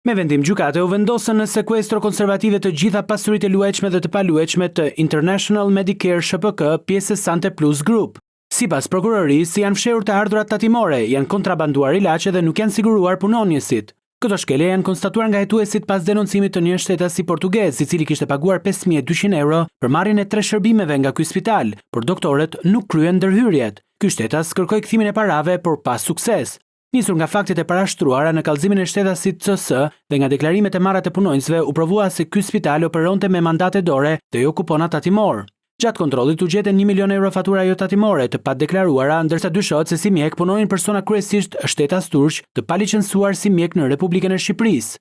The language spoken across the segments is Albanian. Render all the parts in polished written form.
Me vendim gjykate u vendosën në sekuestro konservative të gjitha pasuritë e luajtshme dhe të paluajtshme të International Medicare SHPK, pjesë e Sante Plus Group. Sipas prokurorisë, janë fshehur të ardhurat tatimore, janë kontrabanduar ilaçe dhe nuk janë siguruar punonjësit. Këto shkelje janë konstatuar nga hetuesit pas denoncimit të një shtetasi portugez, i cili kishte paguar 5.200 euro për marrjen e 3 shërbimeve nga ky spital, por doktorët nuk kryen ndërhyrjet. Ky shtetas kërkoi kthimin e parave, por pa sukses. Nisur nga faktet e parashtruara në kallëzimin e shtetasit CS dhe nga deklarimet e marra të punonjësve, u provua se ky spital operonte me mandate dore dhe jo kupona tatimor. Gjatë kontrollit u gjetën 1 milion euro fatura jo tatimore të padeklaruara, ndërsa dyshohet se si mjek punonin persona kryesisht shtetas turq të palicencuar si mjek në Republikën e Shqipërisë.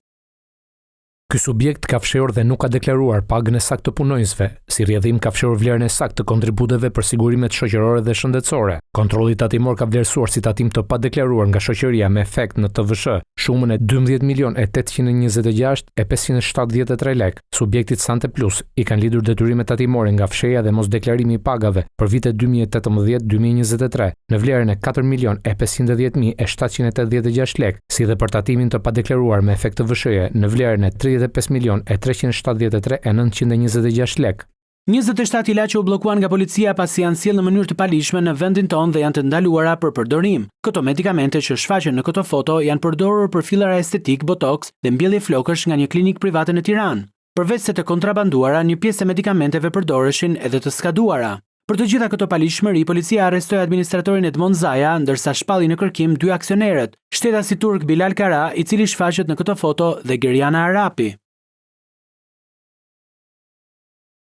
Ky subjekt ka fshehur dhe nuk ka deklaruar pagën e saktë të punonjësve, si rrjedhim ka fshehur vlerën e saktë të kontributeve për sigurimet shoqërore dhe shëndetësore. Kontrolli tatimor ka vlerësuar si tatim të padeklaruar nga shoqëria me efekt në TVSH shumën e 12.826.573 lek. Subjektit Sante Plus i kanë lidhur detyrimet tatimore nga fshehja dhe mosdeklarimi i pagave për vitet 2018-2023 në vlerën e 4.510.786 lek, si dhe për tatimin të padeklaruar me efekt TVSH në vlerën e 35.373.926 lek. 27 ilaçe u bllokuan nga policia pasi janë sjellë në mënyrë të palishme në vendin tonë dhe janë të ndaluara për përdorim. Këto medikamente që shfaqen në këto foto janë përdorur për fillara estetik, botox dhe mbjellje flokësh nga një klinikë private në Tiranë. Përveç se të kontrabanduara, një pjesë e medikamenteve përdoreshin edhe të skaduara. Për të gjitha këto palishmëri, policia arrestoi administratorin Edmond Zaja, ndërsa shpalli në kërkim 2 aksionerët, shtetasi turk Bilal Kara, i cili shfaqet në këto foto, dhe Geriana Arapi.